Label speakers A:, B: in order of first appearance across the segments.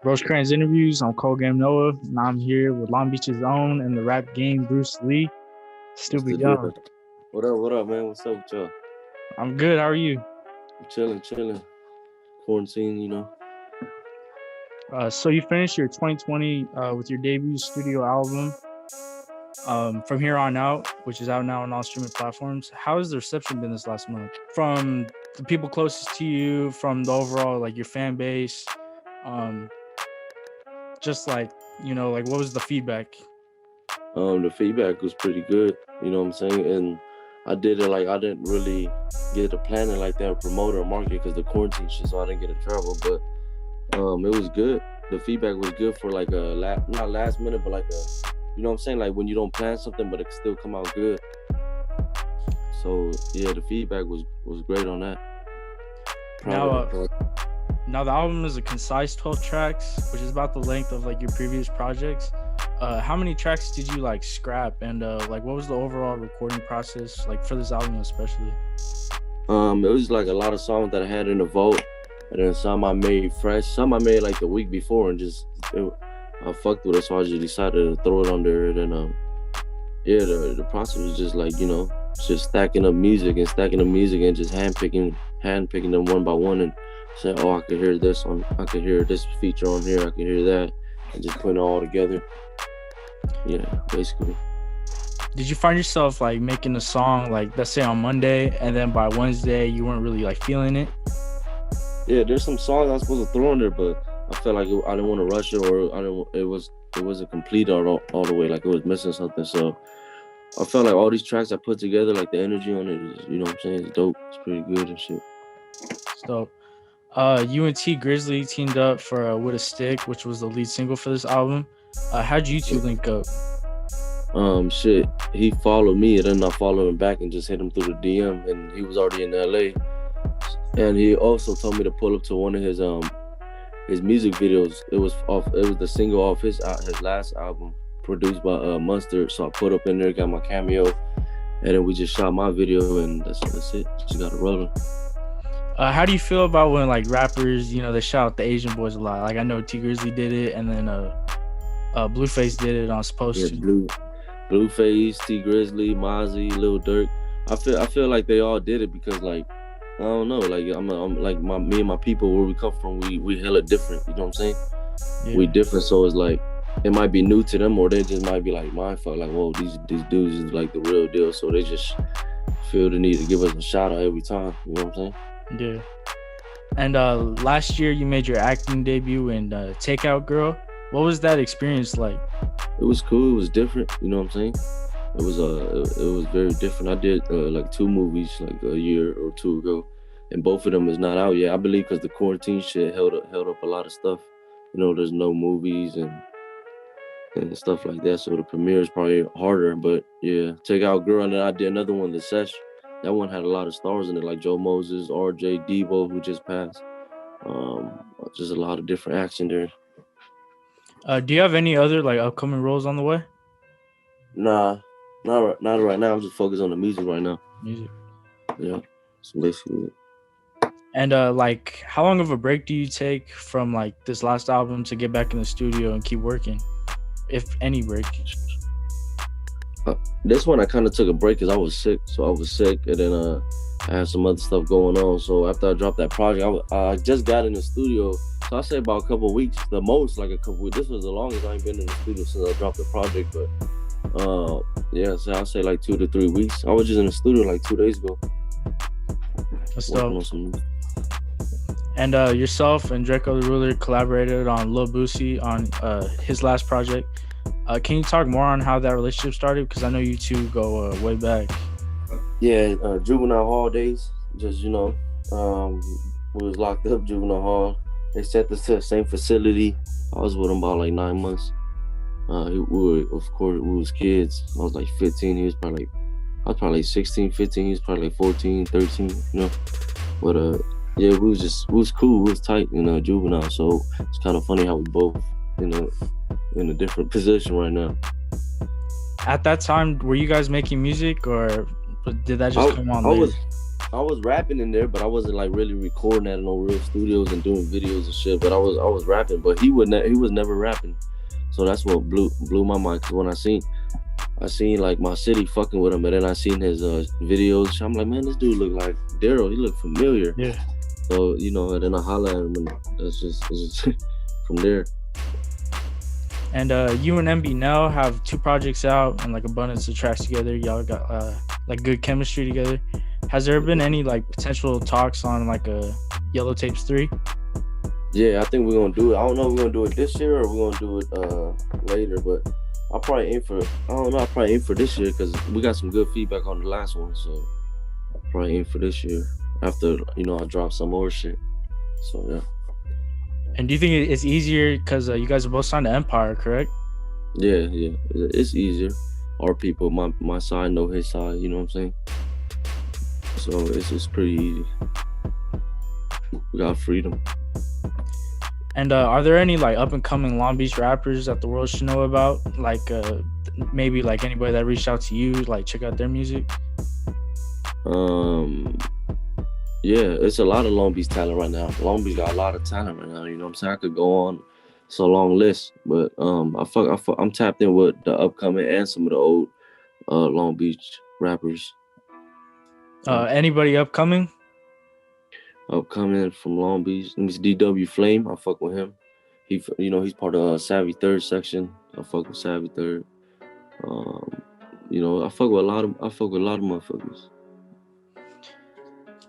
A: Rosecrans Interviews. I'm KoldGameNoah, and I'm here with Long Beach's own and the rap game, Bruce Lee.
B: What's the
A: Stupid
B: deal?
A: Young.
B: What up, man? What's up with y'all?
A: I'm good. How are you?
B: I'm chilling. Quarantine.
A: So you finished your 2020 with your debut studio album. From here on out, which is out now on all streaming platforms. How has the reception been this last month? From the people closest to you, from the overall like your fan base, just like like what was the feedback?
B: The feedback was pretty good. You know what I'm saying? And I did it like I didn't really get to plan it like that, promote or market because the quarantine shit, so I didn't get to travel. But it was good. The feedback was good for like not last minute, but like you know what I'm saying? Like when you don't plan something, but it can still come out good. So yeah, the feedback was great on that.
A: Now the album is a concise 12 tracks, which is about the length of like your previous projects. How many tracks did you like scrap, and like what was the overall recording process like for this album especially?
B: It was like a lot of songs that I had in the vault, and then some I made fresh, some I made like the week before, and I fucked with it, so I just decided to throw it on there. And then the process was just like just stacking up music and just handpicking them one by one and saying, oh, I could hear this I could hear this feature on here, I could hear that, and just putting it all together. Yeah, basically.
A: Did you find yourself like making a song like let's say on Monday, and then by Wednesday you weren't really like feeling it?
B: Yeah, there's some songs I was supposed to throw on there, but I felt like I didn't want to rush it, or it wasn't complete all the way, like it was missing something. So I felt like all these tracks I put together, like the energy on it is, you know what I'm saying, it's dope. It's pretty good and shit.
A: So you and Tee Grizzley teamed up for With a Stick, which was the lead single for this album. How'd you two link up?
B: Shit, he followed me and then I followed him back and just hit him through the DM, and he was already in LA. And he also told me to pull up to one of his music videos. It was the single off his last album, produced by Mustard. So I put up in there, got my cameo, and then we just shot my video, and that's it. Just got it rolling.
A: How do you feel about when like rappers, they shout out the Asian boys a lot? Like I know Tee Grizzley did it, and then Blueface did it on Supposed to.
B: Blueface, Tee Grizzley, Mozzie, Lil Durk. I feel like they all did it because like I don't know, like I'm like me and my people, where we come from, we hella different. You know what I'm saying? Yeah. We different, so it's like it might be new to them, or they just might be like mindfuck, like whoa, these dudes is like the real deal. So they just feel the need to give us a shout out every time. You know what I'm saying?
A: Yeah. And last year you made your acting debut in Takeout Girl. What was that experience like?
B: It was cool. It was different. You know what I'm saying? It was very different. I did like 2 movies like a year or 2 ago, and both of them is not out yet. I believe because the quarantine shit held up a lot of stuff. There's no movies and stuff like that, so the premiere is probably harder. But yeah, Takeout Girl, and then I did another one, The Sesh. That one had a lot of stars in it, like Joe Moses, RJ, Debo, who just passed. Just a lot of different action there.
A: Do you have any other like upcoming roles on the way?
B: Nah, not right now. I'm just focused on the music right now.
A: Music.
B: Yeah, so basically it.
A: And like, how long of a break do you take from like this last album to get back in the studio and keep working, if any break?
B: This one I kind of took a break because I was sick. So I was sick, and then I had some other stuff going on. So after I dropped that project, I just got in the studio. So I say about a couple of weeks, the most, like a couple of weeks. This was the longest I ain't been in the studio since I dropped the project. But yeah, so I'll say like 2 to 3 weeks. I was just in the studio like 2 days ago.
A: That's dope. And yourself and Drakeo The Ruler collaborated on Lil Boosie on his last project. Can you talk more on how that relationship started? Because I know you two go way back.
B: Yeah, juvenile hall days. Just we was locked up juvenile hall. They sent us to the same facility. I was with him about like 9 months. We was kids. I was like 15. I was probably like 16, 15. He was probably like 14, 13. But yeah, we was cool. We was tight, juvenile. So it's kind of funny how we both, in a different position right now.
A: At that time, were you guys making music, or did that just come on later?
B: I was rapping in there, but I wasn't like really recording at no real studios and doing videos and shit. But I was rapping, but he was never rapping. So that's what blew my mind. Cause when I seen like my city fucking with him, and then I seen his videos. I'm like, man, this dude look like Daryl. He look familiar.
A: Yeah.
B: So and then I holla at him, and it's just from there.
A: And you and MBNel have 2 projects out and like abundance of tracks together. Y'all got like good chemistry together. Has there been any like potential talks on like a Yellow Tapes 3?
B: Yeah, I think we're gonna do it. I don't know if we're gonna do it this year or we're gonna do it later, but I'll probably aim for this year because we got some good feedback on the last one. So I'll probably aim for this year after I drop some more shit. So yeah.
A: And do you think it's easier because you guys are both signed to Empire, correct?
B: Yeah, it's easier. Our people, my side know his side. You know what I'm saying? So it's pretty easy. We got freedom.
A: And are there any like up and coming Long Beach rappers that the world should know about? Like maybe like anybody that reached out to you, like check out their music?
B: Yeah, it's a lot of Long Beach talent right now. Long Beach got a lot of talent right now. You know what I'm saying? I could go on. It's a long list, but I'm tapped in with the upcoming and some of the old Long Beach rappers.
A: Anybody upcoming?
B: Upcoming from Long Beach. It's DW Flame. I fuck with him. He's part of Savvy Third section. I fuck with Savvy Third. I fuck with a lot of motherfuckers.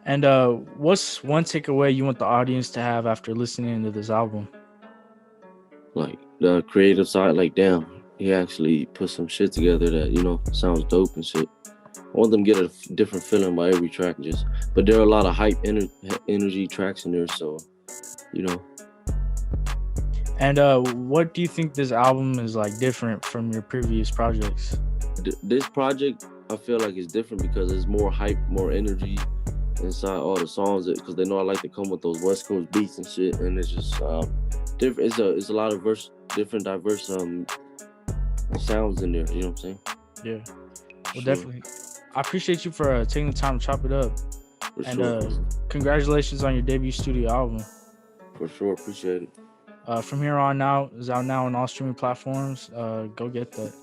A: And what's one takeaway you want the audience to have after listening to this album?
B: Like the creative side, like damn, he actually put some shit together that sounds dope and shit. I want them to get a different feeling by every track, but there are a lot of hype energy tracks in there, so
A: And what do you think this album is like different from your previous projects?
B: This project, I feel like it's different because there's more hype, more energy inside all the songs, because they know I like to come with those West Coast beats and shit, and it's just different. It's a lot of diverse sounds in there. You know what I'm saying?
A: Yeah. Well, definitely. I appreciate you for taking the time to chop it up. Congratulations on your debut studio album.
B: For sure, appreciate it.
A: From here on out, is out now on all streaming platforms. Go get that.